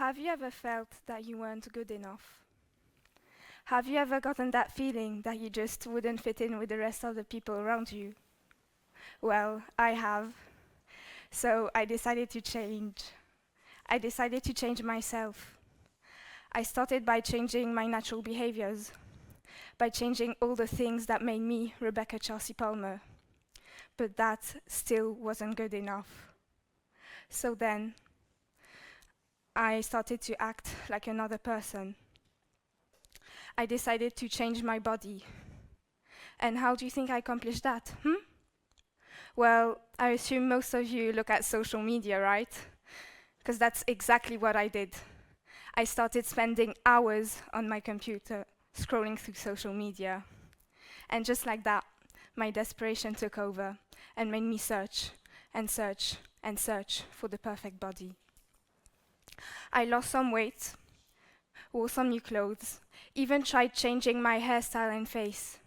Have you ever felt that you weren't good enough? Have you ever gotten that feeling that you just wouldn't fit in with the rest of the people around you? Well, I have. So I decided to change. I decided to change myself. I started by changing my natural behaviors, by changing all the things that made me Rebecca Császi-Palmer. But that still wasn't good enough. So then, I started to act like another person. I decided to change my body. And how do you think I accomplished that? Well, I assume most of you look at social media, right? Because that's exactly what I did. I started spending hours on my computer, scrolling through social media. And just like that, my desperation took over and made me search and search and search for the perfect body. I lost some weight, wore some new clothes, even tried changing my hairstyle and face.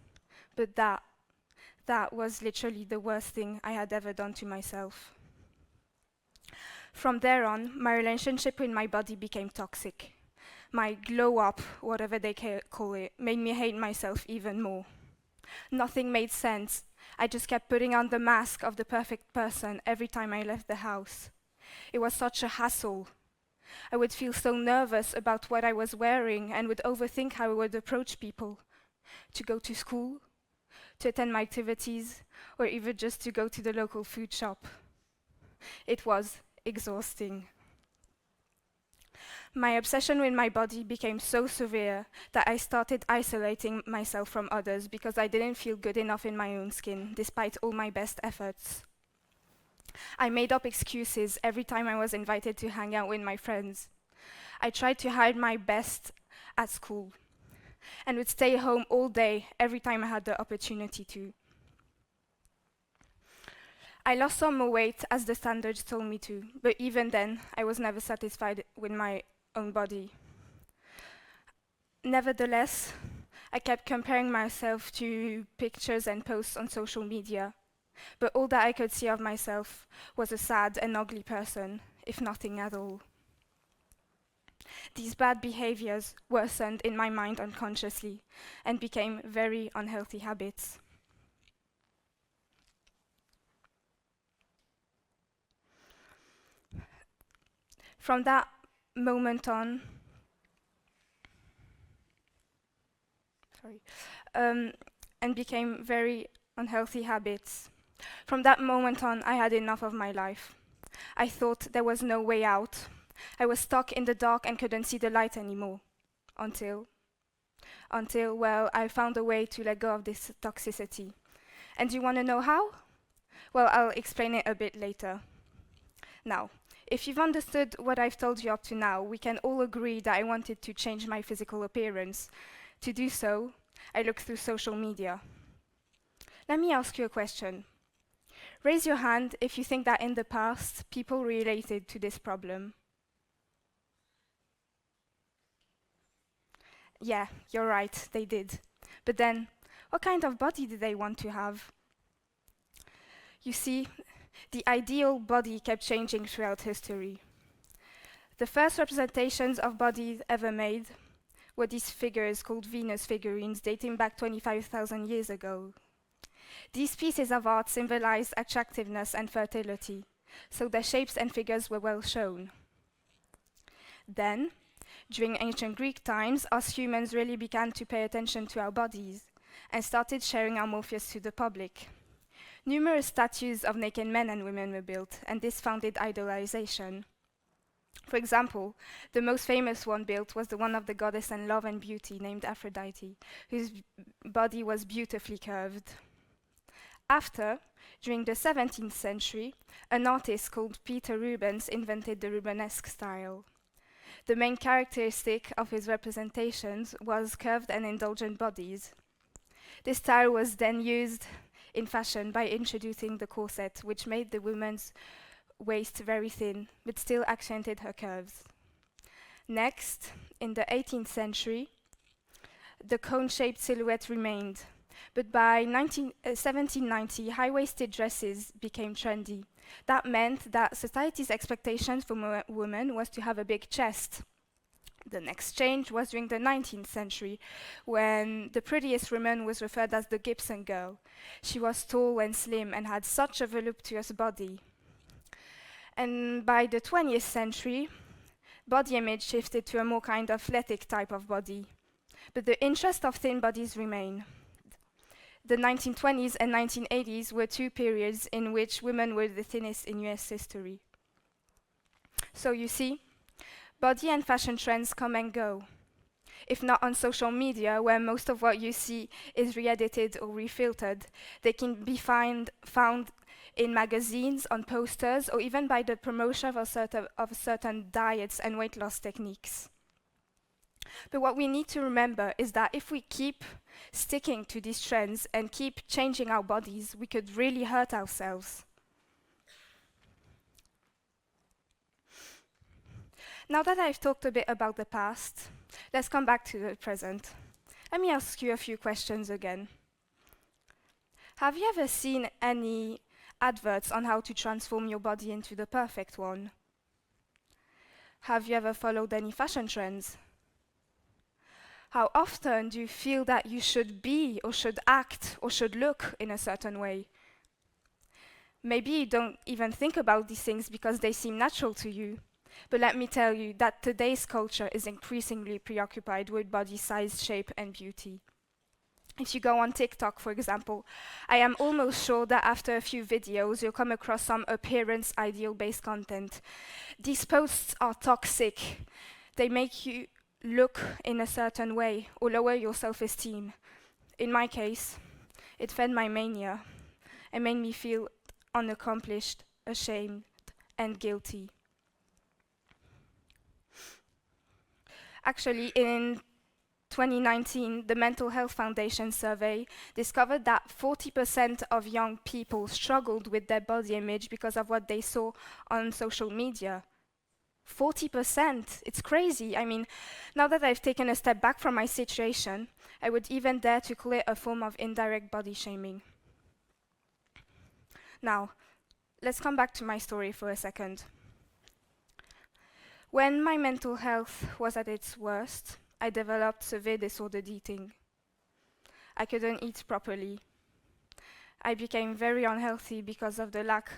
But that was literally the worst thing I had ever done to myself. From there on, my relationship with my body became toxic. My glow up, whatever they call it, made me hate myself even more. Nothing made sense. I just kept putting on the mask of the perfect person every time I left the house. It was such a hassle. I would feel so nervous about what I was wearing and would overthink how I would approach people, to go to school, to attend my activities, or even just to go to the local food shop. It was exhausting. My obsession with my body became so severe that I started isolating myself from others because I didn't feel good enough in my own skin, despite all my best efforts. I made up excuses every time I was invited to hang out with my friends. I tried to hide my best at school and would stay home all day every time I had the opportunity to. I lost some more weight as the standards told me to, but even then, I was never satisfied with my own body. Nevertheless, I kept comparing myself to pictures and posts on social media, but all that I could see of myself was a sad and ugly person, if nothing at all. These bad behaviors worsened in my mind unconsciously and became very unhealthy habits. From that moment on, and became very unhealthy habits. From that moment on, I had enough of my life. I thought there was no way out. I was stuck in the dark and couldn't see the light anymore. Until, well, I found a way to let go of this toxicity. And do you want to know how? Well, I'll explain it a bit later. Now, if you've understood what I've told you up to now, we can all agree that I wanted to change my physical appearance. To do so, I looked through social media. Let me ask you a question. Raise your hand if you think that in the past, people related to this problem. Yeah, you're right, they did. But then, what kind of body did they want to have? You see, the ideal body kept changing throughout history. The first representations of bodies ever made were these figures called Venus figurines dating back 25,000 years ago. These pieces of art symbolized attractiveness and fertility, so their shapes and figures were well shown. Then, during ancient Greek times, us humans really began to pay attention to our bodies and started sharing our morpheus to the public. Numerous statues of naked men and women were built, and this founded idolization. For example, the most famous one built was the one of the goddess and love and beauty named Aphrodite, whose body was beautifully curved. After, during the 17th century, an artist called Peter Rubens invented the Rubenesque style. The main characteristic of his representations was curved and indulgent bodies. This style was then used in fashion by introducing the corset, which made the woman's waist very thin, but still accented her curves. Next, in the 18th century, the cone-shaped silhouette remained, But by 1790, high-waisted dresses became trendy. That meant that society's expectations for women was to have a big chest. The next change was during the 19th century, when the prettiest woman was referred as the Gibson girl. She was tall and slim and had such a voluptuous body. And by the 20th century, body image shifted to a more kind of athletic type of body. But the interest of thin bodies remained. The 1920s and 1980s were two periods in which women were the thinnest in US history. So you see, body and fashion trends come and go. If not on social media, where most of what you see is re-edited or refiltered, they can be found in magazines, on posters, or even by the promotion of certain diets and weight loss techniques. But what we need to remember is that if we keep sticking to these trends and keep changing our bodies, we could really hurt ourselves. Now that I've talked a bit about the past, let's come back to the present. Let me ask you a few questions again. Have you ever seen any adverts on how to transform your body into the perfect one? Have you ever followed any fashion trends? How often do you feel that you should be or should act or should look in a certain way? Maybe you don't even think about these things because they seem natural to you. But let me tell you that today's culture is increasingly preoccupied with body size, shape, and beauty. If you go on TikTok, for example, I am almost sure that after a few videos, you'll come across some appearance ideal-based content. These posts are toxic. They make you look in a certain way or lower your self-esteem. In my case, it fed my mania and made me feel unaccomplished, ashamed, and guilty. Actually, in 2019, the Mental Health Foundation survey discovered that 40% of young people struggled with their body image because of what they saw on social media. 40%, it's crazy. I mean, now that I've taken a step back from my situation, I would even dare to call it a form of indirect body shaming. Now, let's come back to my story for a second. When my mental health was at its worst, I developed severe disordered eating. I couldn't eat properly. I became very unhealthy because of the lack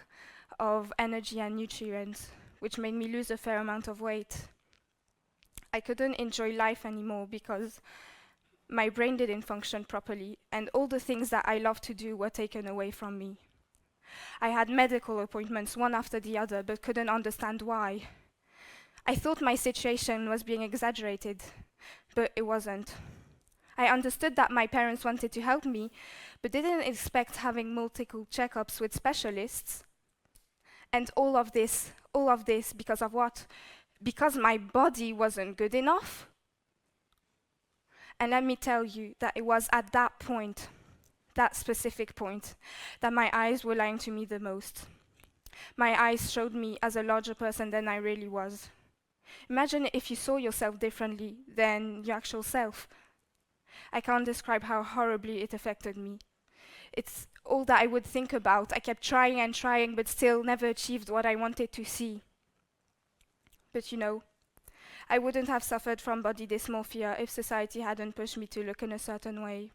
of energy and nutrients, which made me lose a fair amount of weight. I couldn't enjoy life anymore because my brain didn't function properly, and all the things that I loved to do were taken away from me. I had medical appointments one after the other, but couldn't understand why. I thought my situation was being exaggerated, but it wasn't. I understood that my parents wanted to help me, but didn't expect having multiple checkups with specialists. And all of this because of what? Because my body wasn't good enough. And let me tell you that it was at that point, that specific point, that my eyes were lying to me the most. My eyes showed me as a larger person than I really was. Imagine if you saw yourself differently than your actual self. I can't describe how horribly it affected me. It's all that I would think about. I kept trying and trying, but still never achieved what I wanted to see. But you know, I wouldn't have suffered from body dysmorphia if society hadn't pushed me to look in a certain way.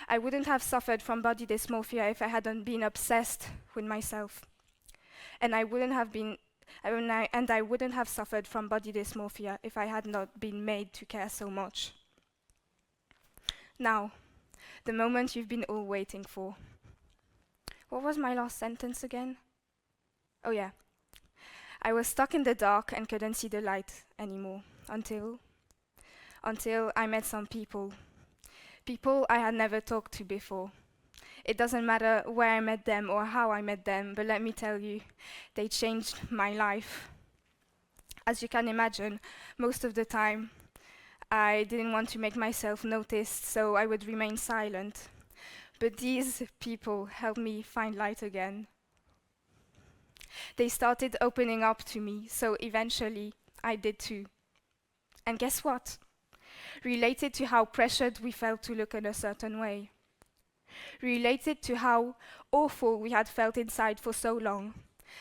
I wouldn't have suffered from body dysmorphia if I hadn't been obsessed with myself. And I wouldn't have suffered from body dysmorphia if I had not been made to care so much. Now, the moment you've been all waiting for. What was my last sentence again? Oh yeah. I was stuck in the dark and couldn't see the light anymore until I met some people. People I had never talked to before. It doesn't matter where I met them or how I met them, but let me tell you, they changed my life. As you can imagine, most of the time, I didn't want to make myself noticed, so I would remain silent. But these people helped me find light again. They started opening up to me, so eventually I did too. And guess what? Related to how pressured we felt to look in a certain way. We related to how awful we had felt inside for so long,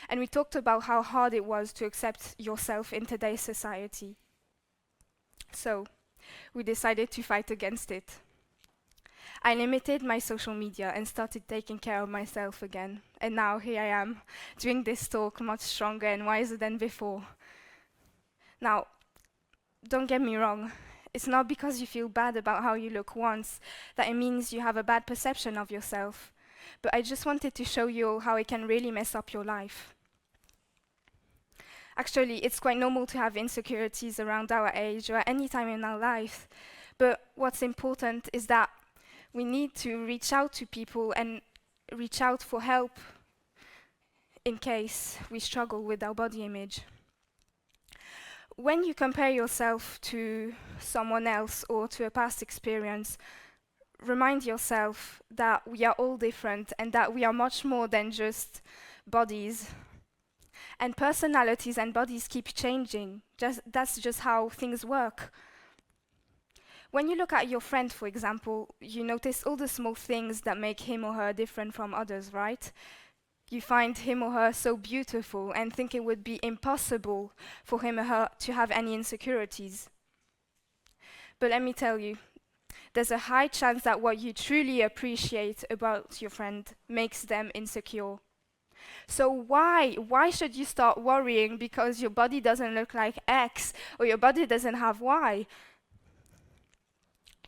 and we talked about how hard it was to accept yourself in today's society. So, we decided to fight against it. I limited my social media and started taking care of myself again. And now here I am, doing this talk much stronger and wiser than before. Now, don't get me wrong, it's not because you feel bad about how you look once that it means you have a bad perception of yourself. But I just wanted to show you how it can really mess up your life. Actually, it's quite normal to have insecurities around our age or at any time in our life. But what's important is that we need to reach out to people and reach out for help in case we struggle with our body image. When you compare yourself to someone else or to a past experience, remind yourself that we are all different and that we are much more than just bodies. And personalities and bodies keep changing. That's just how things work. When you look at your friend, for example, you notice all the small things that make him or her different from others, right? You find him or her so beautiful and think it would be impossible for him or her to have any insecurities. But let me tell you, there's a high chance that what you truly appreciate about your friend makes them insecure. So why should you start worrying because your body doesn't look like X or your body doesn't have Y?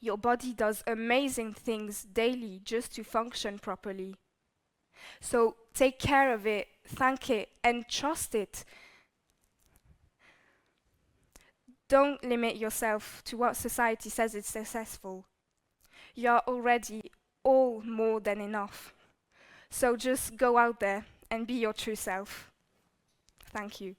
Your body does amazing things daily just to function properly. So take care of it, thank it, and trust it. Don't limit yourself to what society says is successful. You're already all more than enough. So just go out there and be your true self. Thank you.